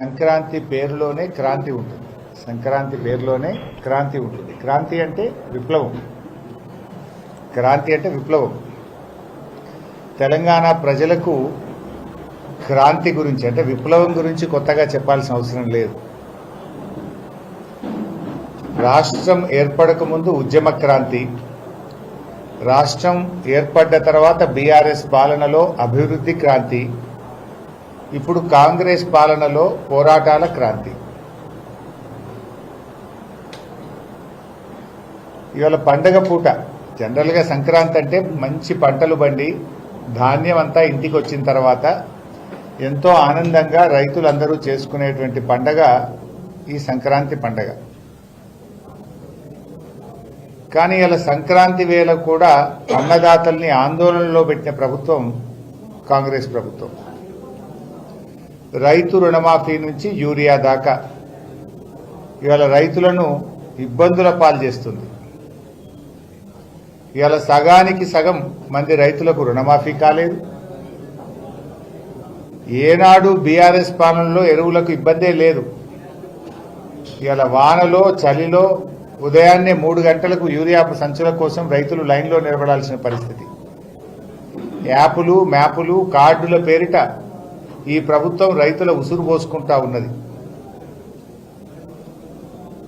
సంక్రాంతి పేరులోనే క్రాంతి ఉంటుంది. సంక్రాంతి పేరులోనే క్రాంతి ఉంటుంది. క్రాంతి అంటే విప్లవం. క్రాంతి అంటే విప్లవం. తెలంగాణ ప్రజలకు క్రాంతి గురించి అంటే విప్లవం గురించి కొత్తగా చెప్పాల్సిన అవసరం లేదు. రాష్ట్రం ఏర్పడక ముందు ఉద్యమ క్రాంతి, రాష్ట్రం ఏర్పడ్డ తర్వాత బీఆర్ఎస్ పాలనలో అభివృద్ధి క్రాంతి, ఇప్పుడు కాంగ్రెస్ పాలనలో పోరాటాల క్రాంతి. ఇవాళ పండగ పూట జనరల్గా సంక్రాంతి అంటే మంచి పంటలు పండి ధాన్యం అంతా ఇంటికి వచ్చిన తర్వాత ఎంతో ఆనందంగా రైతులందరూ చేసుకునేటువంటి పండగ ఈ సంక్రాంతి పండగ. కానీ ఇలా సంక్రాంతి వేళ కూడా అన్నదాతల్ని ఆందోళనలో పెట్టిన ప్రభుత్వం కాంగ్రెస్ ప్రభుత్వం. రైతు రుణమాఫీ నుంచి యూరియా దాకా ఇవాళ రైతులను ఇబ్బందుల పాలు చేస్తుంది. ఇవాళ సగానికి సగం మంది రైతులకు రుణమాఫీ కాలేదు. ఏనాడు బీఆర్ఎస్ పాలనలో ఎరువులకు ఇబ్బందే లేదు. ఇవాళ వానలో చలిలో ఉదయాన్నే 3 గంటలకు యూరియా సంచుల కోసం రైతులు లైన్లో నిలబడాల్సిన పరిస్థితి. యాపులు మ్యాపులు కార్డుల పేరిట ఈ ప్రభుత్వం రైతుల ఉసురు పోసుకుంటా ఉన్నది.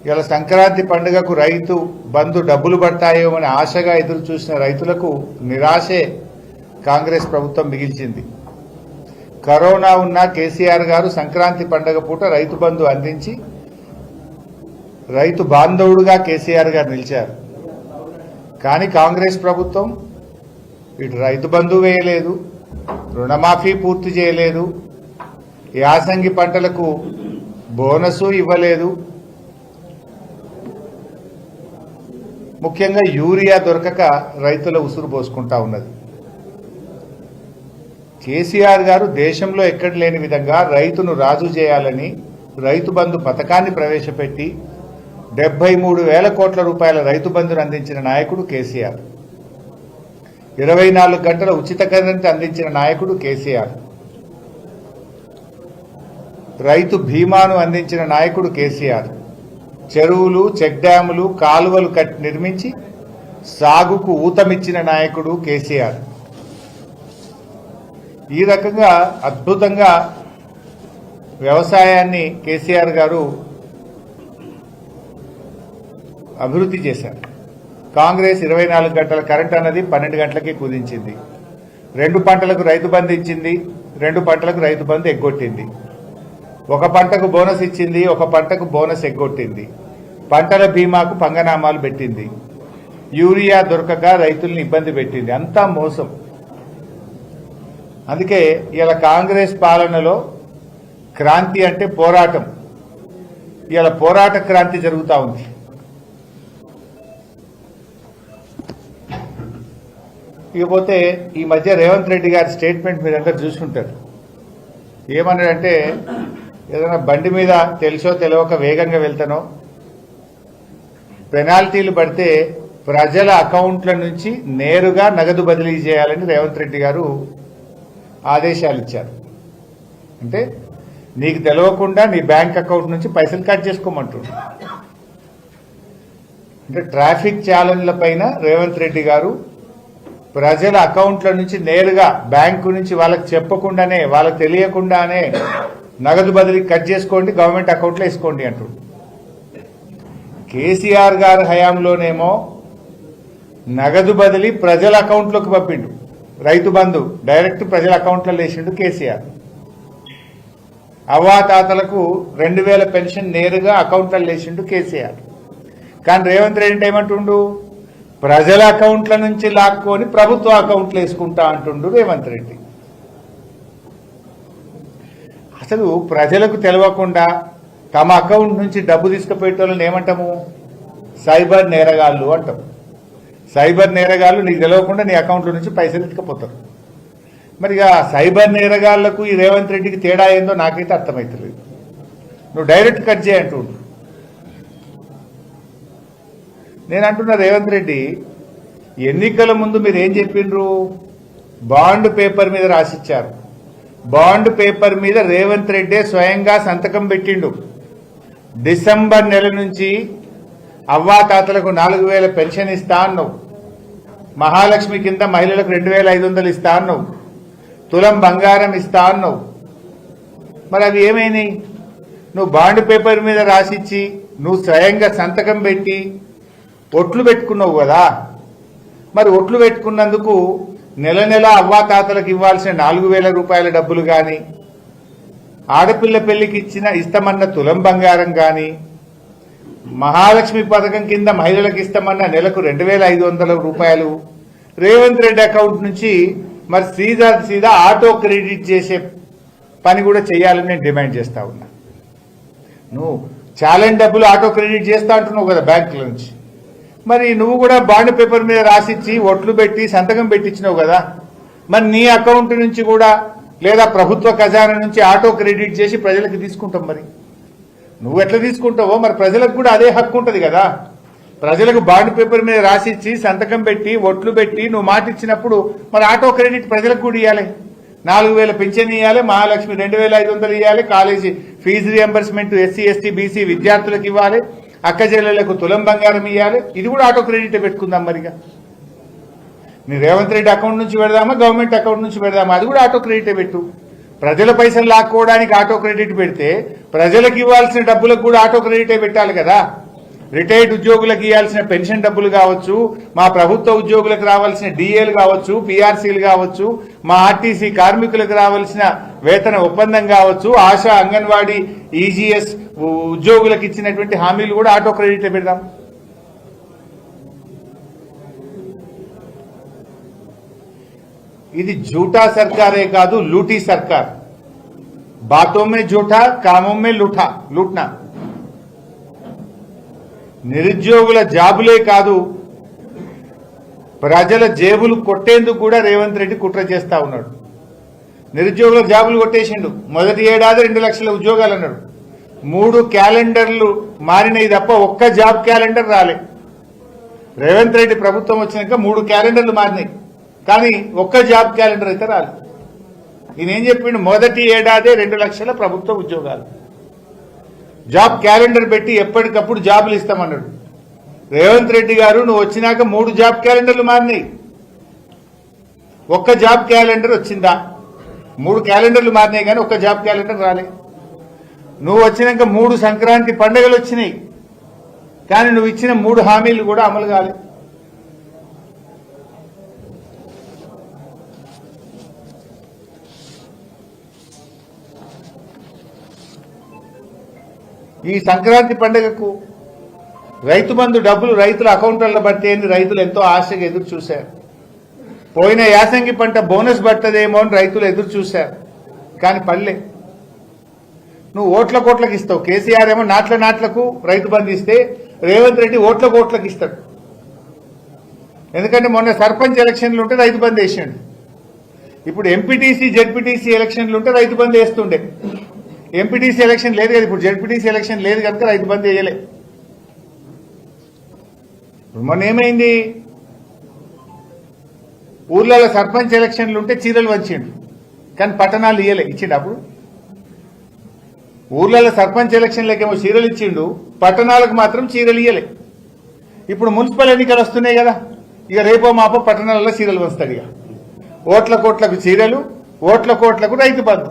ఇలా సంక్రాంతి పండుగకు రైతు బంధు డబ్బులు పడతాయో అని ఆశగా ఎదురు చూసిన రైతులకు నిరాశే కాంగ్రెస్ ప్రభుత్వం మిగిల్చింది. కరోనా ఉన్న కేసీఆర్ గారు సంక్రాంతి పండుగ పూట రైతు బంధు అందించి రైతు బాంధవుడుగా కేసీఆర్ గారు నిలిచారు. కానీ కాంగ్రెస్ ప్రభుత్వం ఇటు రైతు బంధు వేయలేదు, రుణమాఫీ పూర్తి చేయలేదు, యాసంగి పంటలకు బోనసు ఇవ్వలేదు, ముఖ్యంగా యూరియా దొరకక రైతుల ఉసురు పోసుకుంటా ఉన్నది. కేసీఆర్ గారు దేశంలో ఎక్కడ లేని విధంగా రైతును రాజు చేయాలని రైతు బంధు పథకాన్ని ప్రవేశపెట్టి 73,000 కోట్ల రూపాయల రైతు బంధును అందించిన నాయకుడు కేసీఆర్. 24 గంటల ఉచిత కరెంట్ అందించిన నాయకుడు కేసీఆర్. రైతు బీమాను అందించిన నాయకుడు కేసీఆర్. చెరువులు, చెక్ డ్యాములు, కాలువలు నిర్మించి సాగుకు ఊతమిచ్చిన నాయకుడు కేసీఆర్. ఈ రకంగా అద్భుతంగా వ్యవసాయాన్ని కేసీఆర్ గారు అభివృద్ధి చేశారు. కాంగ్రెస్ 24 గంటల కరెంట్ అన్నది 12 గంటలకి కుదించింది. 2 పంటలకు రైతు బంధు ఇచ్చింది, 2 పంటలకు రైతు బంధు ఎగ్గొట్టింది. 1 పంటకు బోనస్ ఇచ్చింది, 1 పంటకు బోనస్ ఎగ్గొట్టింది. పంటల బీమాకు పంగనామాలు పెట్టింది. యూరియా దొరకక రైతుల్ని ఇబ్బంది పెట్టింది. అంతా మోసం. అందుకే ఇలా కాంగ్రెస్ పాలనలో క్రాంతి అంటే పోరాటం. ఇలా పోరాట క్రాంతి జరుగుతూ ఉంది. ఇకపోతే ఈ మధ్య రేవంత్ రెడ్డి గారి స్టేట్మెంట్ మీరంతా చూసుకుంటారు. ఏమన్నాడంటే, ఏదైనా బండి మీద తెలుసో తెలియక వేగంగా వెళ్తానో పెనాల్టీలు పడితే ప్రజల అకౌంట్ల నుంచి నేరుగా నగదు బదిలీ చేయాలని రేవంత్ రెడ్డి గారు ఆదేశాలు ఇచ్చారు. అంటే నీకు తెలియకుండా నీ బ్యాంక్ అకౌంట్ నుంచి పైసలు కట్ చేసుకోమంటున్నారు. అంటే ట్రాఫిక్ ఛాలెంజ్ల పైన రేవంత్ రెడ్డి గారు ప్రజల అకౌంట్ల నుంచి నేరుగా బ్యాంకు నుంచి వాళ్ళకి చెప్పకుండానే, వాళ్ళకి తెలియకుండానే నగదు బదిలీ కట్ చేసుకోండి, గవర్నమెంట్ అకౌంట్లో వేసుకోండి అంటుంది. కేసీఆర్ గారి హయాంలోనేమో నగదు బదిలీ ప్రజల అకౌంట్లోకి పంపిండు. రైతు బంధు డైరెక్ట్ ప్రజల అకౌంట్లో వేసిండు కేసీఆర్. అవ్వాతాతలకు 2000 పెన్షన్ నేరుగా అకౌంట్లో వేసిండు కేసీఆర్. కానీ రేవంత్ రెడ్డి ఏమంటుండు, ప్రజల అకౌంట్ల నుంచి లాక్కొని ప్రభుత్వ అకౌంట్లు వేసుకుంటా అంటుండు రేవంత్ రెడ్డి. అసలు ప్రజలకు తెలియకుండా తమ అకౌంట్ నుంచి డబ్బు తీసుకుపోయేటోళ్ళని ఏమంటాము? సైబర్ నేరగాళ్ళు అంటాం. సైబర్ నేరగాళ్ళు నీకు తెలియకుండా నీ అకౌంట్ల నుంచి పైసలు ఎత్తుకపోతారు. మరి సైబర్ నేరగాళ్లకు ఈ రేవంత్ రెడ్డికి తేడా ఏందో నాకైతే అర్థమవుతలేదు. నువ్వు డైరెక్ట్ కట్ చేయంటుండు. నేను అంటున్నా, రేవంత్ రెడ్డి ఎన్నికల ముందు మీరు ఏం చెప్పిండ్రు? బాండ్ పేపర్ మీద రాసిచ్చారు, బాండ్ పేపర్ మీద రేవంత్ రెడ్డి స్వయంగా సంతకం పెట్టిండు. డిసెంబర్ నెల నుంచి అవ్వాతాతలకు 4000 పెన్షన్ ఇస్తా అన్నావు, మహాలక్ష్మి కింద మహిళలకు 2500 ఇస్తా అన్నావు, తులం బంగారం ఇస్తా అన్నావు. మరి అవి ఏమైనాయి? నువ్వు బాండ్ పేపర్ మీద రాసిచ్చి నువ్వు స్వయంగా సంతకం పెట్టి ఒట్లు పెట్టుకున్నావు కదా. మరి ఒట్లు పెట్టుకున్నందుకు నెల నెల అవ్వాతాతలకు ఇవ్వాల్సిన 4000 రూపాయల డబ్బులు కానీ, ఆడపిల్ల పెళ్లికి ఇస్తామన్న తులం బంగారం కానీ, మహాలక్ష్మి పథకం కింద మహిళలకు ఇస్తామన్న నెలకు 2500 రూపాయలు రేవంత్ రెడ్డి అకౌంట్ నుంచి మరి సీదా ఆటో క్రెడిట్ చేసే పని కూడా చేయాలని నేను డిమాండ్ చేస్తా ఉన్నా. నువ్వు ఛాలెంజ్ డబ్బులు ఆటో క్రెడిట్ చేస్తా అంటున్నావు కదా బ్యాంకుల నుంచి, మరి నువ్వు కూడా బాండ్ పేపర్ మీద రాసిచ్చి ఒట్లు పెట్టి సంతకం పెట్టించినావు కదా. మరి నీ అకౌంట్ నుంచి కూడా లేదా ప్రభుత్వ ఖజానా నుంచి ఆటో క్రెడిట్ చేసి ప్రజలకు తీసుకుంటాం. మరి నువ్వు ఎట్లా తీసుకుంటావో మరి ప్రజలకు కూడా అదే హక్కు ఉంటుంది కదా. ప్రజలకు బాండ్ పేపర్ మీద రాసిచ్చి సంతకం పెట్టి ఒట్లు పెట్టి నువ్వు మాట ఇచ్చినప్పుడు మరి ఆటో క్రెడిట్ ప్రజలకు కూడా ఇవ్వాలి. 4000 పెన్షన్ ఇవ్వాలి, మహాలక్ష్మి 2500 ఇవ్వాలి, college fee reimbursement SC ST BC విద్యార్థులకు ఇవ్వాలి, అక్క చెల్లెళ్లకు తులం బంగారం ఇవ్వాలి. ఇది కూడా ఆటో క్రెడిట్ పెట్టుకుందాం. మరిగా నీ రేవంత్ రెడ్డి అకౌంట్ నుంచి పెడదామా, గవర్నమెంట్ అకౌంట్ నుంచి పెడదామా, అది కూడా ఆటో క్రెడిట్ పెట్టు. ప్రజల పైసలు లాక్కోవడానికి ఆటో క్రెడిట్ పెడితే ప్రజలకు ఇవ్వాల్సిన డబ్బులకు కూడా ఆటో క్రెడిటే పెట్టాలి కదా. రిటైర్డ్ ఉద్యోగులకు ఇవ్వాల్సిన పెన్షన్ డబ్బులు కావచ్చు, మా ప్రభుత్వ ఉద్యోగులకు రావాల్సిన డిఏలు కావచ్చు, పీఆర్సీలు కావచ్చు, మా ఆర్టీసీ కార్మికులకు రావాల్సిన వేతన ఒప్పందం కావచ్చు, ఆశా అంగన్వాడీ ఈజీఎస్ ఉద్యోగులకు ఇచ్చినటువంటి హామీలు కూడా ఆటో క్రెడిట్ పెడదాం. ఇది జూటా సర్కారే కాదు, లూటీ సర్కార్. బాతో మే జూఠా, కామో మే లూట్నా. నిరుద్యోగుల జాబులే కాదు, ప్రజల జేబులు కొట్టేందుకు కూడా రేవంత్ రెడ్డి కుట్ర చేస్తా ఉన్నాడు. నిరుద్యోగుల జాబులు కొట్టేసిండు. మొదటి ఏడాది 2 లక్షల ఉద్యోగాలు అన్నాడు. 3 క్యాలెండర్లు మారినాయి తప్ప ఒక్క జాబ్ క్యాలెండర్ రాలే. రేవంత్ రెడ్డి ప్రభుత్వం వచ్చినాక 3 క్యాలెండర్లు మారినాయి, కానీ ఒక్క జాబ్ క్యాలెండర్ అయితే రాలేదు. ఈయన ఏం చెప్పిండు? మొదటి ఏడాదే 2 లక్షల ప్రభుత్వ ఉద్యోగాలు. జాబ్ క్యాలెండర్ పెట్టి ఎప్పటికప్పుడు జాబులు ఇస్తామన్నాడు. రేవంత్ రెడ్డి గారు నువ్వు వచ్చినాక 3 జాబ్ క్యాలెండర్లు మారినాయి, ఒక్క జాబ్ క్యాలెండర్ వచ్చిందా? 3 క్యాలెండర్లు మారినాయి కానీ ఒక్క జాబ్ క్యాలెండర్ రాలే. నువ్వు వచ్చినాక 3 సంక్రాంతి పండుగలు వచ్చినాయి, కానీ నువ్వు ఇచ్చిన 3 హామీలు కూడా అమలు కాలే. ఈ సంక్రాంతి పండుగకు రైతు బంధు డబ్బులు రైతుల అకౌంట్లలో పడితేంది రైతులు ఎంతో ఆశగా ఎదురు చూశారు. పోయిన యాసంగి పంట బోనస్ పట్టదేమో అని రైతులు ఎదురు చూశారు, కానీ పల్లె. నువ్వు ఓట్ల కోట్లకు ఇస్తావు. కేసీఆర్ ఏమో నాట్లకు రైతు బంధు ఇస్తే రేవంత్ రెడ్డి ఓట్ల కోట్లకు ఇస్తాడు. ఎందుకంటే మొన్న సర్పంచ్ ఎలక్షన్లు ఉంటే రైతు బంధు వేసాడు. ఇప్పుడు ఎంపీటీసీ జెడ్పీటీసీ ఎలక్షన్లు ఉంటే రైతు బంధు వేస్తుండే. ఎంపీటీసీ ఎలక్షన్ లేదు కదా, ఇప్పుడు జెడ్పీటీసీ ఎలక్షన్ లేదు కనుక రైతు బంధు వేయలే. మొన్న ఏమైంది? ఊర్లలో సర్పంచ్ ఎలక్షన్లు ఉంటే చీరలు వంచిండు, కానీ పట్టణాలు ఇయ్యలే. ఇచ్చిండు అప్పుడు ఊర్లలో సర్పంచ్ ఎలక్షన్లకేమో చీరలు ఇచ్చిండు, పట్టణాలకు మాత్రం చీరలు ఇయ్యలే. ఇప్పుడు మున్సిపల్ ఎన్నికలు వస్తున్నాయి కదా, ఇక రేపో మాపో పట్టణాలలో చీరలు వస్తాడు. ఇక ఓట్ల కోట్లకు చీరలు, ఓట్ల కోట్లకు రైతు బంధు.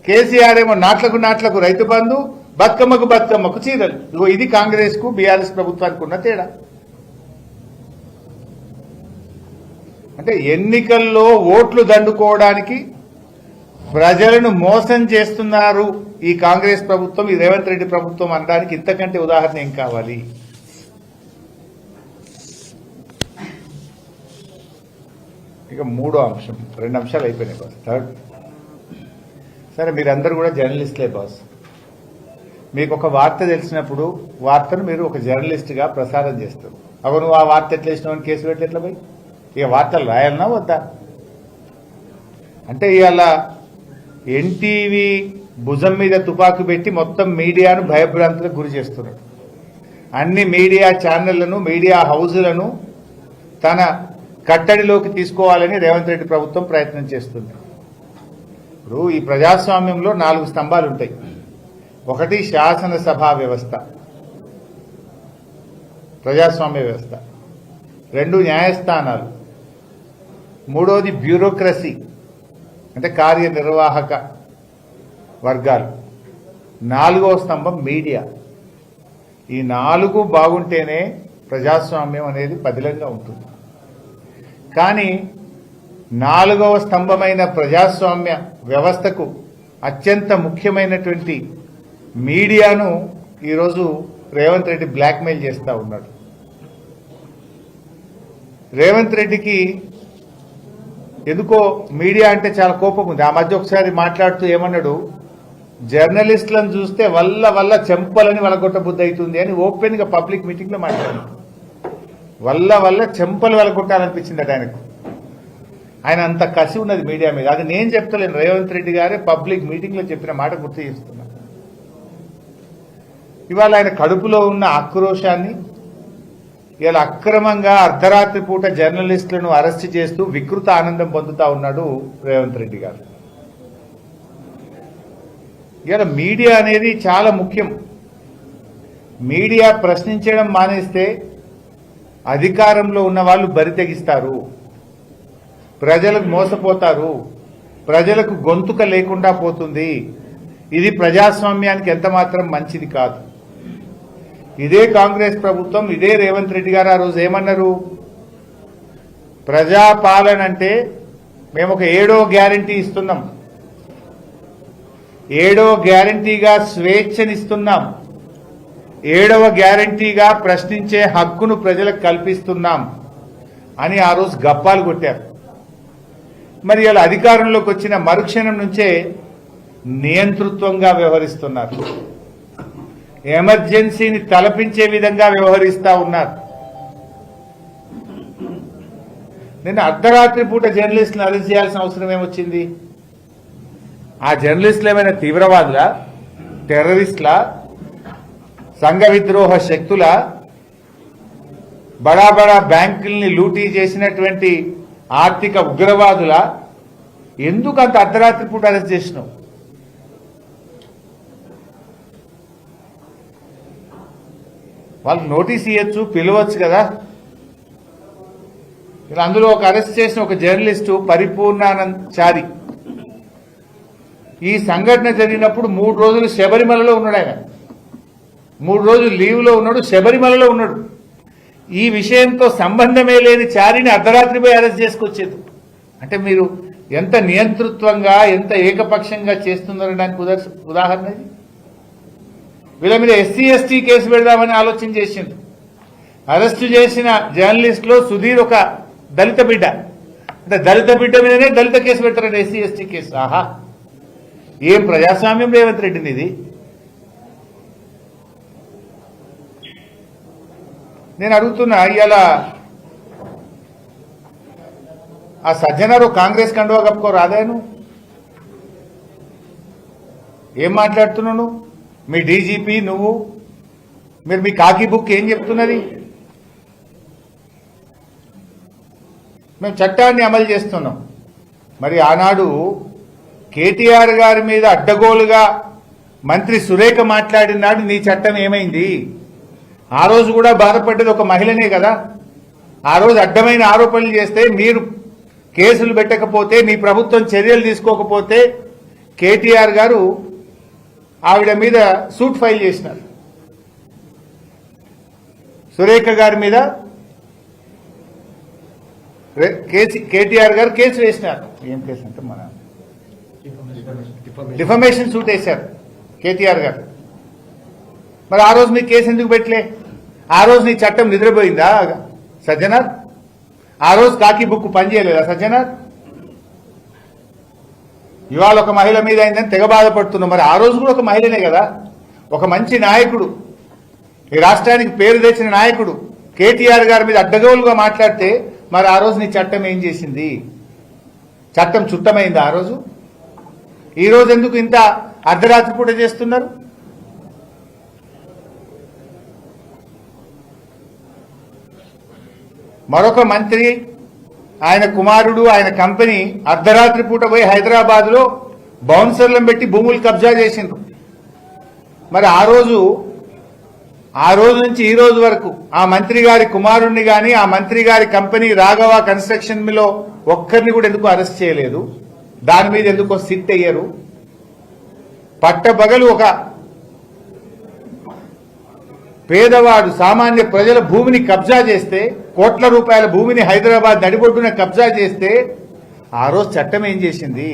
కేసీఆర్ ఏమో నాట్లకు రైతు బంధు, బతుకమ్మకు చీరలు. ఇగో ఇది కాంగ్రెస్ కు బీఆర్ఎస్ ప్రభుత్వానికి ఉన్న తేడా. అంటే ఎన్నికల్లో ఓట్లు దండుకోవడానికి ప్రజలను మోసం చేస్తున్నారు ఈ కాంగ్రెస్ ప్రభుత్వం, ఈ రేవంత్ రెడ్డి ప్రభుత్వం అనడానికి ఇంతకంటే ఉదాహరణ ఏం కావాలి? ఇక 3వ అంశం, 2 అంశాలు అయిపోయినాయి బాస్. థర్డ్, సరే మీరందరూ కూడా జర్నలిస్టులే బాస్. మీకు ఒక వార్త తెలిసినప్పుడు వార్తను మీరు ఒక జర్నలిస్ట్గా ప్రసారం చేస్తారు. అప్పుడు నువ్వు ఆ వార్త ఎట్లా వేసినావు కేసు పెట్టి ఎట్లా పోయి ఇక వార్తలు రాయాలన్నా వద్దా? అంటే ఇవాళ ఎన్టీవీ భుజం మీద తుపాకు పెట్టి మొత్తం మీడియాను భయభ్రాంతులకు గురి చేస్తున్నాడు. అన్ని మీడియా ఛానళ్లను, మీడియా హౌజులను తన కట్టడిలోకి తీసుకోవాలని రేవంత్ రెడ్డి ప్రభుత్వం ప్రయత్నం చేస్తుంది. ఇప్పుడు ఈ ప్రజాస్వామ్యంలో 4 స్తంభాలు ఉంటాయి. ఒకటి శాసనసభా వ్యవస్థ, ప్రజాస్వామ్య వ్యవస్థ. 2 న్యాయస్థానాలు. 3వది బ్యూరోక్రసీ అంటే కార్యనిర్వాహక వర్గాలు. 4వ స్తంభం మీడియా. ఈ 4 బాగుంటేనే ప్రజాస్వామ్యం అనేది పదిలంగా ఉంటుంది. కానీ 4వ స్తంభమైన ప్రజాస్వామ్య వ్యవస్థకు అత్యంత ముఖ్యమైనటువంటి మీడియాను ఈరోజు రేవంత్ రెడ్డి బ్లాక్మెయిల్ చేస్తూ ఉన్నాడు. రేవంత్ రెడ్డికి ఎందుకో మీడియా అంటే చాలా కోపం ఉంది. ఆ మధ్య ఒకసారి మాట్లాడుతూ ఏమన్నాడు, జర్నలిస్టులను చూస్తే వల్ల చెంపలని వలగొట్టబుద్ధి అవుతుంది అని ఓపెన్ గా పబ్లిక్ మీటింగ్ లో మాట్లాడారు. వల్ల చెంపలు వలగొట్టాలనిపించిందట ఆయనకు. ఆయన అంత కసి ఉన్నది మీడియా మీద. అది నేను చెప్తలేను, రేవంత్ రెడ్డి గారే పబ్లిక్ మీటింగ్ లో చెప్పిన మాట గుర్తు చేస్తున్నా. ఇవాళ ఆయన కడుపులో ఉన్న ఆక్రోశాన్ని ఇలా అక్రమంగా అర్ధరాత్రి పూట జర్నలిస్టులను అరెస్ట్ చేస్తూ వికృత ఆనందం పొందుతా ఉన్నాడు రేవంత్ రెడ్డి గారు. ఇలా మీడియా అనేది చాలా ముఖ్యం. మీడియా ప్రశ్నించడం మానేస్తే అధికారంలో ఉన్న వాళ్ళు బరి తెగిస్తారు, ప్రజలకు మోసపోతారు, ప్రజలకు గొంతుక లేకుండా పోతుంది. ఇది ప్రజాస్వామ్యానికి ఎంత మాత్రం మంచిది కాదు. ఇదే కాంగ్రెస్ ప్రభుత్వం, ఇదే రేవంత్ రెడ్డి గారు ఆ రోజు ఏమన్నారు, ప్రజాపాలన అంటే మేము ఒక 7వ గ్యారంటీ ఇస్తున్నాం, 7వ గ్యారంటీగా స్వేచ్ఛనిస్తున్నాం, 7వ గ్యారంటీగా ప్రశ్నించే హక్కును ప్రజలకు కల్పిస్తున్నాం అని ఆ రోజు గప్పాలు కొట్టారు. మరి ఇలా అధికారంలోకి వచ్చిన మరుక్షణం నుంచే నియంతృత్వంగా వ్యవహరిస్తున్నారు, ఎమర్జెన్సీని తలపించే విధంగా వ్యవహరిస్తా ఉన్నారు. నిన్న అర్ధరాత్రి పూట జర్నలిస్టులను అరెస్ట్ చేయాల్సిన అవసరం ఏమొచ్చింది? ఆ జర్నలిస్టులు ఏమైనా తీవ్రవాదులా, టెర్రరిస్టులా, సంఘ విద్రోహ శక్తుల, బడా బడా బ్యాంకుల్ని లూటీ చేసినటువంటి ఆర్థిక ఉగ్రవాదుల? ఎందుకు అంత అర్ధరాత్రి పూట అరెస్ట్ చేసినావు? వాళ్ళకి నోటీస్ ఇవ్వచ్చు, పిలవచ్చు కదా. ఇలా అందులో ఒక అరెస్ట్ చేసిన ఒక జర్నలిస్టు పరిపూర్ణానందచారి. ఈ సంఘటన జరిగినప్పుడు 3 రోజులు శబరిమలలో ఉన్నాడు. ఆయన 3 రోజులు లీవ్లో ఉన్నాడు, శబరిమలలో ఉన్నాడు. ఈ విషయంతో సంబంధమే లేని చారిని అర్ధరాత్రి పోయి అరెస్ట్ చేసుకొచ్చేది. అంటే మీరు ఎంత నియంతృత్వంగా, ఎంత ఏకపక్షంగా చేస్తున్నారనడానికి ఉదాహరణ ఇది. వీళ్ళ మీద ఎస్సీ ఎస్టీ కేసు పెడదామని ఆలోచన చేసింది. అరెస్టు చేసిన జర్నలిస్టులో సుధీర్ ఒక దళిత బిడ్డ. అంటే దళిత బిడ్డ మీదనే దళిత కేసు పెడతారండి, ఎస్సీ ఎస్టీ కేసు. ఆహా, ఏం ప్రజాస్వామ్యం రేవంత్ రెడ్డిని ఇది. నేను అడుగుతున్నా, ఇవాళ ఆ సజ్జనారు కాంగ్రెస్ కండువా కప్పుకో రాదాను, ఏం మాట్లాడుతున్నావు? మీ డీజీపీ నువ్వు, మీరు మీ కాకి బుక్ ఏం చెప్తున్నది? మేము చట్టాన్ని అమలు చేస్తున్నాం. మరి ఆనాడు కేటీఆర్ గారి మీద అడ్డగోలుగా మంత్రి సురేఖ మాట్లాడినాడు, నీ చట్టం ఏమైంది? ఆ రోజు కూడా బాధపడ్డది ఒక మహిళనే కదా. ఆ రోజు అడ్డమైన ఆరోపణలు చేస్తే మీరు కేసులు పెట్టకపోతే, మీ ప్రభుత్వం చర్యలు తీసుకోకపోతే కేటీఆర్ గారు ఆవిడ మీద సూట్ ఫైల్ చేసినారు. సురేఖ గారి మీద కేటీఆర్ గారు కేసు వేసినారు. ఏం కేసు అంటే మన డిఫమేషన్ సూట్ వేశారు కేటీఆర్ గారు. మరి ఆ రోజు మీ కేసు ఎందుకు పెట్టలే? ఆ రోజు నీ చట్టం నిద్రపోయిందా సజ్జనార్? ఆ రోజు కాకి బుక్ పనిచేయలేదా సజ్జనార్? ఇవాళ ఒక మహిళ మీద అయిందని తెగ బాధపడుతున్నాం. మరి ఆ రోజు కూడా ఒక మహిళనే కదా, ఒక మంచి నాయకుడు, ఈ రాష్ట్రానికి పేరు తెచ్చిన నాయకుడు కేటీఆర్ గారి మీద అడ్డగోలుగా మాట్లాడితే మరి ఆ రోజు నీ చట్టం ఏం చేసింది? చట్టం చుట్టమైందా ఆ రోజు? ఈ రోజు ఎందుకు ఇంత అర్ధరాత్రి పూట చేస్తున్నారు? మరొక మంత్రి, ఆయన కుమారుడు, ఆయన కంపెనీ అర్ధరాత్రి పూట పోయి హైదరాబాద్లో బౌన్సర్లను పెట్టి భూములు కబ్జా చేసిండ్రు. మరి ఆ రోజు నుంచి ఈ రోజు వరకు ఆ మంత్రి గారి కుమారుణ్ణి గాని ఆ మంత్రి గారి కంపెనీ రాఘవ కన్స్ట్రక్షన్ లో ఒక్కరిని కూడా ఎందుకు అరెస్ట్ చేయలేదు? దాని మీద ఎందుకో సిట్ అయ్యారు? పట్టబగలు ఒక పేదవాడు సామాన్య ప్రజల భూమిని కబ్జా చేస్తే, కోట్ల రూపాయల భూమిని హైదరాబాద్ నడిబొడ్డున కబ్జా చేస్తే ఆ రోజు చట్టం ఏం చేసింది?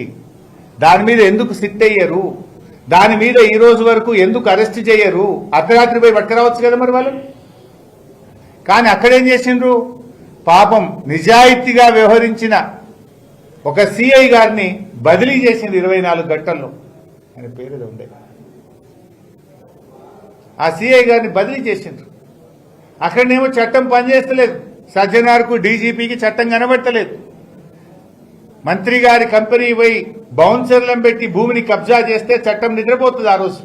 దాని మీద ఎందుకు సిట్ అయ్యారు? దాని మీద ఈ రోజు వరకు ఎందుకు అరెస్ట్ చేయరు? అర్ధరాత్రి పోయి పట్టుకురావచ్చు కదా మరి వాళ్ళు. కానీ అక్కడేం చేసిండ్రు? పాపం నిజాయితీగా వ్యవహరించిన ఒక సిఐ గారిని బదిలీ చేసింది 24 గంటల్లో. ఆయన పేరు ఉండే ఆ సిఐ గారిని బదిలీ చేసిండ్రు. అక్కడనేమో చట్టం పనిచేస్తలేదు. సజ్జనార్కు డీజీపీకి చట్టం కనబడతలేదు. మంత్రి గారి కంపెనీ పోయి బౌన్సర్లను పెట్టి భూమిని కబ్జా చేస్తే చట్టం నిద్రపోతుంది ఆ రోజు.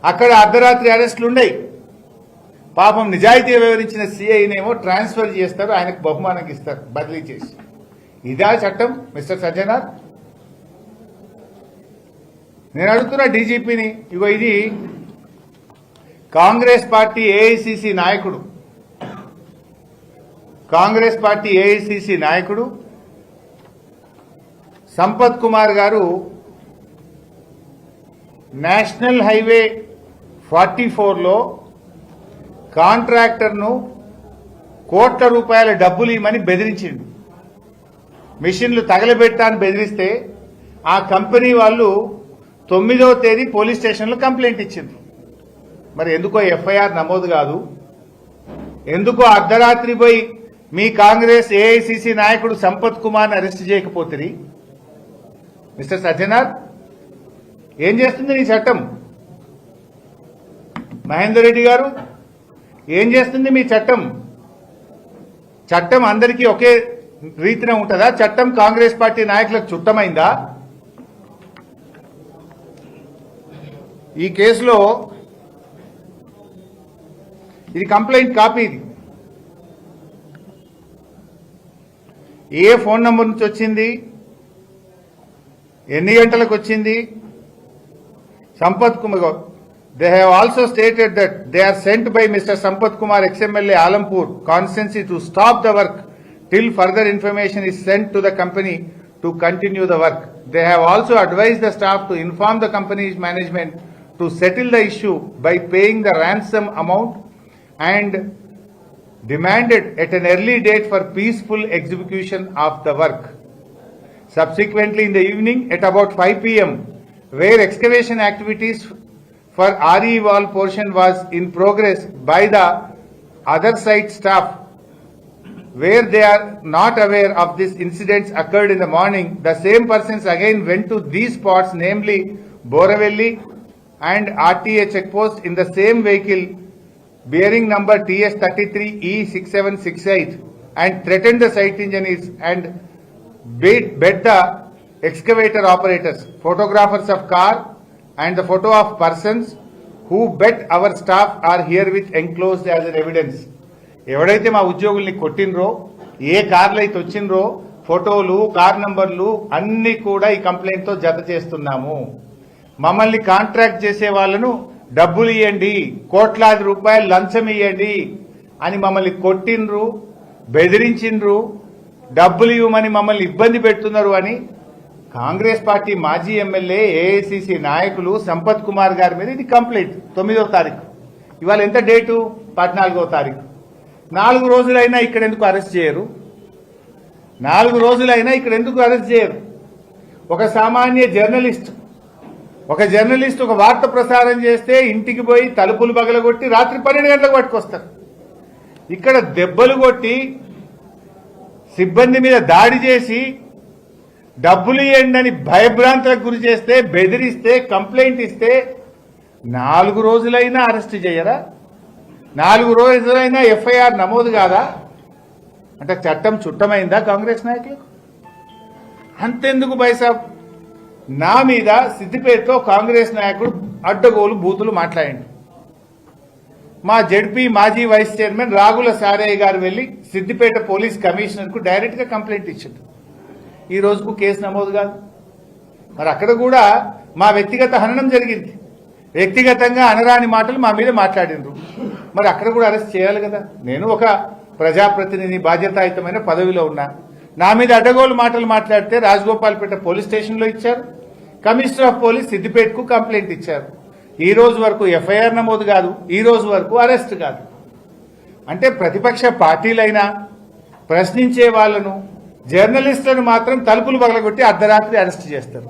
అక్కడ అర్ధరాత్రి అరెస్టులు ఉన్నాయి. పాపం నిజాయితీ వివరించిన సిఐనేమో ట్రాన్స్ఫర్ చేస్తారు, ఆయనకు బహుమానం ఇస్తారు బదిలీ చేసి. ఇదా చట్టం మిస్టర్ సజ్జనార్? నేను అడుగుతున్నా డీజీపీని. ఇగో ఇది కాంగ్రెస్ పార్టీ ఏఐసిసి నాయకుడు సంపత్ కుమార్ గారు నేషనల్ హైవే 44లో కాంట్రాక్టర్ను కోట్ల రూపాయల డబ్బులు ఇవ్వమని బెదిరించిండు. మిషన్లు తగలబెట్టాలని బెదిరిస్తే ఆ కంపెనీ వాళ్ళు 9వ తేదీ పోలీస్ స్టేషన్లో కంప్లైంట్ ఇచ్చిండ్రు. మరి ఎందుకో ఎఫ్ఐఆర్ నమోదు కాదు? ఎందుకో అర్ధరాత్రి పోయి మీ కాంగ్రెస్ ఏఐసిసి నాయకుడు సంపత్ కుమార్ని అరెస్ట్ చేయకపోతుంది? మిస్టర్ సజ్జనార్, ఏం చేస్తుంది నీ చట్టం? మహేందర్ రెడ్డి గారు, ఏం చేస్తుంది మీ చట్టం? చట్టం అందరికీ ఒకే రీతిన ఉంటుందా? చట్టం కాంగ్రెస్ పార్టీ నాయకులకు చుట్టమైందా? ఈ కేసులో ఇది కంప్లైంట్ కాపీ. ఇది ఏ ఫోన్ నంబర్ నుంచి వచ్చింది, ఎన్ని గంటలకు వచ్చింది? Sampath Kumar, they have also stated that they are sent by Mr. Sampath Kumar, ex-MLA Alampur constituency, to stop the work till further information is sent to the company to continue the work. They have also advised the staff to inform the company's management to settle the issue by paying the ransom amount and demanded at an early date for peaceful execution of the work. Subsequently, in the evening at about 5 p.m., where excavation activities for RE wall portion was in progress by the other site staff, where they are not aware of this incidents occurred in the morning, the same persons again went to these spots, namely Boravelli and RTA checkpost, in the same vehicle bearing number TS33E6768, and threatened the site engineers and bet the excavator operators. Photographers of car and the photo of persons who bet our staff are herewith enclosed as an evidence. ఎవడైతే మా ఉద్యోగుల్ని కొట్టినరో, ఏ కార్లు అయితే వచ్చినరో, ఫోటోలు, car నంబర్లు అన్ని కూడా ఈ complaint తో జత చేస్తున్నాము. మమ్మల్ని కాంట్రాక్ట్ చేసే వాళ్ళను డబ్బులు ఇవ్వండి, కోట్లాది రూపాయలు లంచం ఇవ్వండి అని మమ్మల్ని కొట్టినరు, బెదిరించిండ్రు, డబ్బులు ఇవ్వమని మమ్మల్ని ఇబ్బంది పెడుతున్నారు అని కాంగ్రెస్ పార్టీ మాజీ ఎమ్మెల్యే ఏఐసిసి నాయకులు సంపత్ కుమార్ గారి మీద ఇది కంప్లైంట్. 9వ తారీఖు. ఇవాళ ఎంత డేటు? 14వ తారీఖు. 4 రోజులైనా ఇక్కడ ఎందుకు అరెస్ట్ చేయరు? 4 రోజులైనా ఇక్కడ ఎందుకు అరెస్ట్ చేయరు? ఒక సామాన్య జర్నలిస్ట్ ఒక వార్త ప్రసారం చేస్తే ఇంటికి పోయి తలుపులు పగలగొట్టి రాత్రి 12 గంటలకు పట్టుకొస్తారు. ఇక్కడ దెబ్బలు కొట్టి సిబ్బంది మీద దాడి చేసి డబ్బులు ఇవ్వండి అని భయభ్రాంతులకు గురి చేస్తే, బెదిరిస్తే, కంప్లైంట్ ఇస్తే 4 రోజులైనా అరెస్ట్ చేయరా? 4 రోజులైనా ఎఫ్ఐఆర్ నమోదు కాదా? అంటే చట్టం చుట్టమైందా కాంగ్రెస్ నాయకులకు? అంతెందుకు బైసాబ్, నా మీద సిద్దిపేటలో కాంగ్రెస్ నాయకుడు అడ్డగోలు బూతులు మాట్లాడండి. మా జెడ్పీ మాజీ వైస్ చైర్మన్ రాగుల సారయ్య గారు వెళ్లి సిద్దిపేట పోలీస్ కమిషనర్ కు డైరెక్ట్ గా కంప్లైంట్ ఇచ్చారు. ఈ రోజుకు కేసు నమోదు కాదు. మరి అక్కడ కూడా మా వ్యక్తిగత హననం జరిగింది, వ్యక్తిగతంగా అనరాని మాటలు మా మీద మాట్లాడినరు. మరి అక్కడ కూడా అరెస్ట్ చేయాలి కదా. నేను ఒక ప్రజాప్రతినిధి, బాధ్యతాయుతమైన పదవిలో ఉన్నా. నా మీద అడ్డగోలు మాటలు మాట్లాడితే రాజగోపాల్పేట పోలీస్ స్టేషన్లో ఇచ్చారు, కమిషనర్ ఆఫ్ పోలీస్ సిద్దిపేటకు కంప్లైంట్ ఇచ్చారు. ఈ రోజు వరకు ఎఫ్ఐఆర్ నమోదు కాదు, ఈ రోజు వరకు అరెస్ట్ కాదు. అంటే ప్రతిపక్ష పార్టీలైనా ప్రశ్నించే వాళ్లను, జర్నలిస్టులను మాత్రం తలుపులు పగలగొట్టి అర్ధరాత్రి అరెస్ట్ చేస్తారు.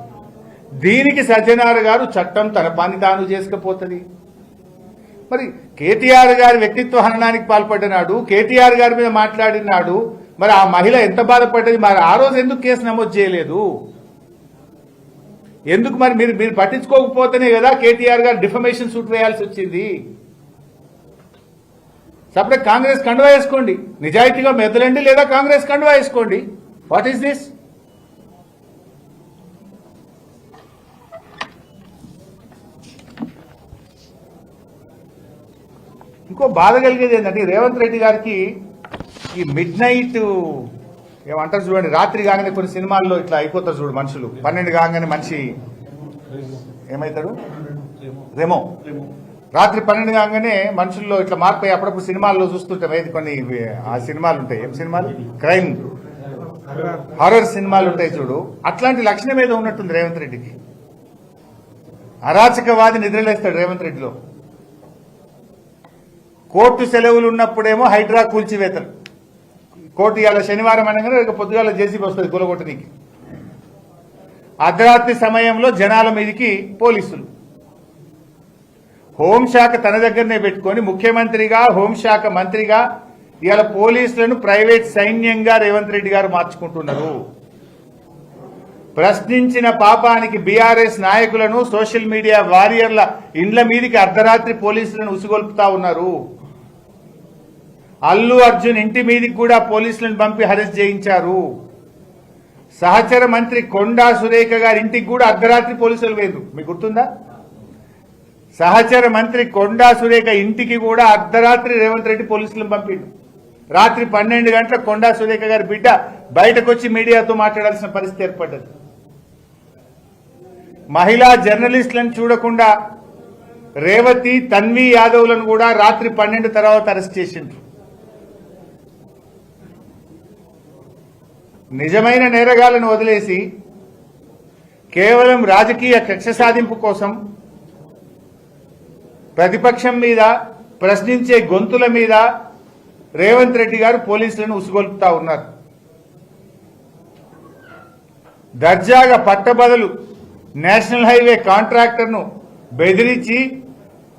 దీనికి సజ్జనార్ గారు చట్టం తన పని తాను చేసుకపోతుంది. మరి కేటీఆర్ గారి వ్యక్తిత్వ హననానికి పాల్పడినాడు, కేటీఆర్ గారి మీద మాట్లాడినాడు. మరి ఆ మహిళ ఎంత బాధపడ్డది? మరి ఆ రోజు ఎందుకు కేసు నమోదు చేయలేదు? ఎందుకు మరి మీరు పట్టించుకోకపోతేనే కదా కేటీఆర్ గారు డిఫమేషన్ సూట్ వేయాల్సి వచ్చింది. సపరేట్ కాంగ్రెస్ కండువా వేసుకోండి, నిజాయితీగా మెదలండి, లేదా కాంగ్రెస్ కండువా వేసుకోండి. What is this? ఇంకో బాధ కలిగేది ఏంటంటే రేవంత్ రెడ్డి గారికి ఈ మిడ్ నైట్ ఏమంటారు చూడండి, రాత్రి కాగానే కొన్ని సినిమాల్లో ఇట్లా అయిపోతారు చూడు మనుషులు, 12 కాగానే మనిషి ఏమవుతాడు, రెమో. రాత్రి 12 కాగానే మనుషుల్లో ఇట్లా మార్పు అప్పుడప్పుడు సినిమాల్లో చూస్తుంటాం. ఏది కొన్ని ఆ సినిమాలు ఉంటాయి, ఏం సినిమాలు, క్రైమ్ హారర్ సినిమాలు ఉంటాయి చూడు, అట్లాంటి లక్షణం ఏదో ఉన్నట్టుంది రేవంత్ రెడ్డికి. అరాచకవాది నిద్రలేస్తాడు రేవంత్ రెడ్డిలో. కోర్టు సెలవులు ఉన్నప్పుడేమో హైడ్రా కూల్చివేతలు, కోర్టు ఇవాళ శనివారం అనగానే పొద్దుగాల జేసీబీ వస్తుంది కూలగొట్టడానికి. అర్ధరాత్రి సమయంలో జనాల మీదకి పోలీసులు. హోంశాఖ తన దగ్గరనే పెట్టుకొని ముఖ్యమంత్రిగా, హోంశాఖ మంత్రిగా ఇవాళ పోలీసులను ప్రైవేట్ సైన్యంగా రేవంత్ రెడ్డి గారు మార్చుకుంటున్నారు. ప్రశ్నించిన పాపానికి బీఆర్ఎస్ నాయకులను, సోషల్ మీడియా వారియర్ల ఇండ్ల మీదకి అర్ధరాత్రి పోలీసులను ఉసిగొల్పుతా ఉన్నారు. అల్లు అర్జున్ ఇంటి మీదకి కూడా పోలీసులను పంపి అరెస్ట్ చేయించారు. సహచర మంత్రి కొండా సురేఖ గారి ఇంటికి కూడా అర్ధరాత్రి పోలీసులు వేరు, మీకు గుర్తుందా? సహచర మంత్రి కొండా సురేఖ ఇంటికి కూడా అర్ధరాత్రి రేవంత్ రెడ్డి పోలీసులను పంపిండు. రాత్రి 12 గంటలకు కొండా సురేఖ గారి బిడ్డ బయటకు వచ్చి మీడియాతో మాట్లాడాల్సిన పరిస్థితి ఏర్పడ్డది. మహిళా జర్నలిస్టులను చూడకుండా రేవతి, తన్వి యాదవ్లను కూడా రాత్రి 12 తర్వాత అరెస్ట్ చేసిండ్రు. నిజమైన నేరగాళ్లను వదిలేసి కేవలం రాజకీయ కక్ష సాధింపు కోసం ప్రతిపక్షం మీద, ప్రశ్నించే గొంతుల మీద రేవంత్ రెడ్డి గారు పోలీసులను ఉసుగొల్పుతా ఉన్నారు. దర్జాగా పట్టబదలు నేషనల్ హైవే కాంట్రాక్టర్ను బెదిరించి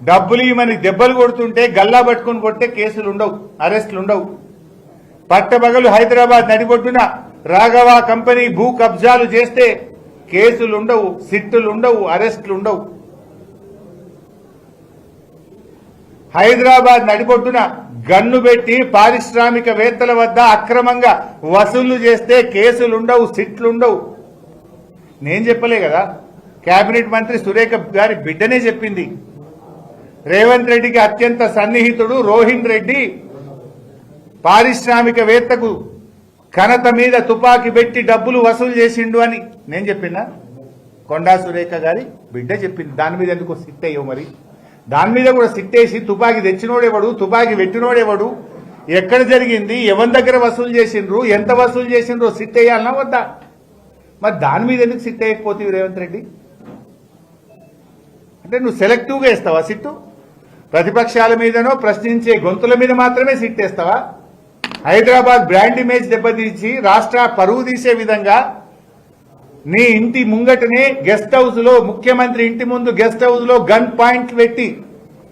డబ్బులు ఇవ్వమని దెబ్బలు కొడుతుంటే గల్లా పట్టుకుని కొట్టే కేసులు ఉండవు, అరెస్టులు ఉండవు. పట్టబగలు హైదరాబాద్ నడిబొడ్డున రాఘవ కంపెనీ భూ కబ్జాలు చేస్తే కేసులు ఉండవు, సిట్టులు ఉండవు, అరెస్టులు ఉండవు. హైదరాబాద్ నడిబొడ్డున గన్ను పెట్టి పారిశ్రామికవేత్తల వద్ద అక్రమంగా వసూళ్లు చేస్తే కేసులుండవు, సిట్లుండవు. నేను చెప్పలే కదా, కేబినెట్ మంత్రి సురేఖ గారి బిడ్డనే చెప్పింది. రేవంత్ రెడ్డికి అత్యంత సన్నిహితుడు రోహిన్ రెడ్డి పారిశ్రామికవేత్తకు ఘనత మీద తుపాకీ పెట్టి డబ్బులు వసూలు చేసిండు అని నేను చెప్పినా, కొండా సురేఖ గారి బిడ్డ చెప్పింది. దాని మీద ఎందుకో సిట్ అయ్యో, మరి దాని మీద కూడా సిట్టేసి తుపాకీ తెచ్చినోడేవాడు, తుపాకీ పెట్టినోడేవాడు, ఎక్కడ జరిగింది, ఎవరి దగ్గర వసూలు చేసిండ్రు, ఎంత వసూలు చేసిండ్రో సిట్ వేయాలన్నా వద్దా? మరి దాని మీద ఎందుకు సిట్ వేయకపోతే రేవంత్ రెడ్డి? అంటే నువ్వు సెలెక్టివ్గా వేస్తావా సిట్టు? ప్రతిపక్షాల మీదనో ప్రశ్నించే గొంతుల మీద మాత్రమే సిట్ వేస్తావా? హైదరాబాద్ బ్రాండ్ ఇమేజ్ దెబ్బతీసి రాష్ట్ర పరువు తీసే విధంగా నీ ఇంటి ముంగటనే గెస్ట్ హౌస్ లో, ముఖ్యమంత్రి ఇంటి ముందు గెస్ట్ హౌస్ లో గన్ పాయింట్లు పెట్టి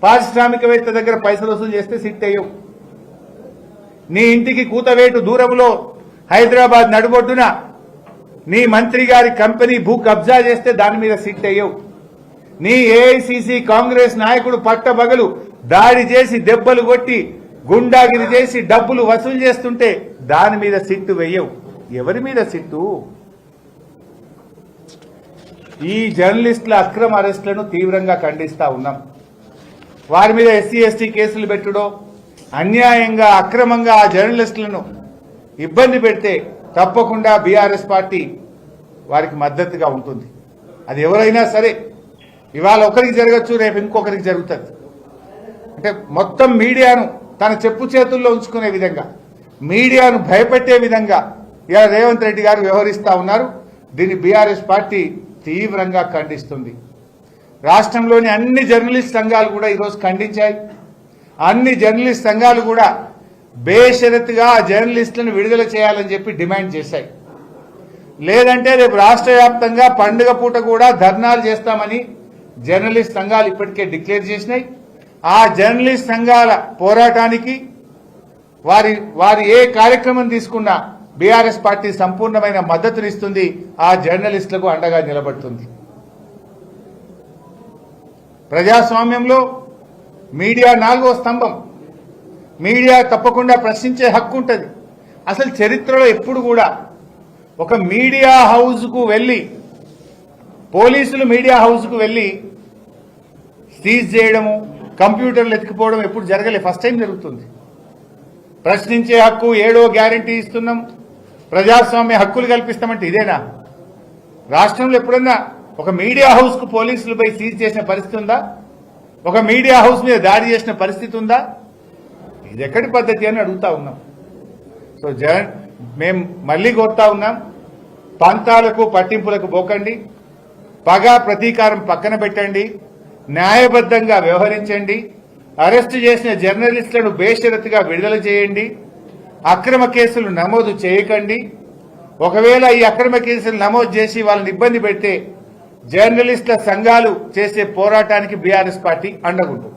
పారిశ్రామికవేత్త దగ్గర పైసలు వసూలు చేస్తే సిట్ అయ్యవు. నీ ఇంటికి కూతవేటు దూరంలో హైదరాబాద్ నడుబొడ్డున నీ మంత్రి గారి కంపెనీ భూ కబ్జా చేస్తే దాని మీద సిట్ అయ్యవు. నీ ఏఐసిసి కాంగ్రెస్ నాయకుడు పట్టబగలు దాడి చేసి దెబ్బలు కొట్టి గుండాగిరి చేసి డబ్బులు వసూలు చేస్తుంటే దాని మీద సిట్టు వెయ్యవు. ఎవరి మీద సిట్టు? ఈ జర్నలిస్టుల అక్రమ అరెస్టులను తీవ్రంగా ఖండిస్తా ఉన్నాం. వారి మీద ఎస్సీ ఎస్టీ కేసులు పెట్టుడో, అన్యాయంగా అక్రమంగా ఆ జర్నలిస్టులను ఇబ్బంది పెడితే తప్పకుండా బీఆర్ఎస్ పార్టీ వారికి మద్దతుగా ఉంటుంది. అది ఎవరైనా సరే ఇవాళ ఒకరికి జరగచ్చు, రేపు ఇంకొకరికి జరుగుతుంది. అంటే మొత్తం మీడియాను తన చెప్పు చేతుల్లో ఉంచుకునే విధంగా, మీడియాను భయపెట్టే విధంగా ఇలా రేవంత్ రెడ్డి గారు వ్యవహరిస్తా ఉన్నారు. దీన్ని బీఆర్ఎస్ పార్టీ తీవ్రంగా ఖండిస్తుంది. రాష్ట్రంలోని అన్ని జర్నలిస్ట్ సంఘాలు కూడా ఈరోజు ఖండించాయి. అన్ని జర్నలిస్ట్ సంఘాలు కూడా బేషరతుగా జర్నలిస్టులను విడుదల చేయాలని చెప్పి డిమాండ్ చేశాయి. లేదంటే రేపు రాష్ట్ర వ్యాప్తంగా పండుగ పూట కూడా ధర్నాలు చేస్తామని జర్నలిస్ట్ సంఘాలు ఇప్పటికే డిక్లేర్ చేసినాయి. ఆ జర్నలిస్ట్ సంఘాల పోరాటానికి వారి ఏ కార్యక్రమం తీసుకున్నా బీఆర్ఎస్ పార్టీ సంపూర్ణమైన మద్దతునిస్తుంది. ఆ జర్నలిస్టులకు అండగా నిలబడుతుంది. ప్రజాస్వామ్యంలో మీడియా 4వ స్తంభం. మీడియా తప్పకుండా ప్రశ్నించే హక్కు ఉంటుంది. అసలు చరిత్రలో ఎప్పుడు కూడా ఒక మీడియా హౌస్కు వెళ్ళి, పోలీసులు మీడియా హౌస్కు వెళ్ళి సీజ్ చేయడము, కంప్యూటర్లు ఎత్తుకుపోవడం ఎప్పుడు జరగలే. ఫస్ట్ టైం జరుగుతుంది. ప్రశ్నించే హక్కు 7వ గ్యారంటీ ఇస్తున్నాం, ప్రజాస్వామ్య హక్కులు కల్పిస్తామంటే ఇదేనా? రాష్ట్రంలో ఎప్పుడన్నా ఒక మీడియా హౌస్కు పోలీసులపై సీజ్ చేసిన పరిస్థితి ఉందా? ఒక మీడియా హౌస్ మీద దాడి చేసిన పరిస్థితి ఉందా? ఇది ఎక్కడి పద్ధతి అని అడుగుతా ఉన్నాం. సో మేము మళ్ళీ కోరుతా ఉన్నాం, పంతాలకు పట్టింపులకు పోకండి, పగ ప్రతీకారం పక్కన పెట్టండి, న్యాయబద్ధంగా వ్యవహరించండి, అరెస్టు చేసిన జర్నలిస్టులను బేషరతుగా విడుదల చేయండి, అక్రమ కేసులు నమోదు చేయకండి. ఒకవేళ ఈ అక్రమ కేసులు నమోదు చేసి వాళ్ళని ఇబ్బంది పెడితే జర్నలిస్టుల సంఘాలు చేసే పోరాటానికి బీఆర్ఎస్ పార్టీ అండగుంటుంది.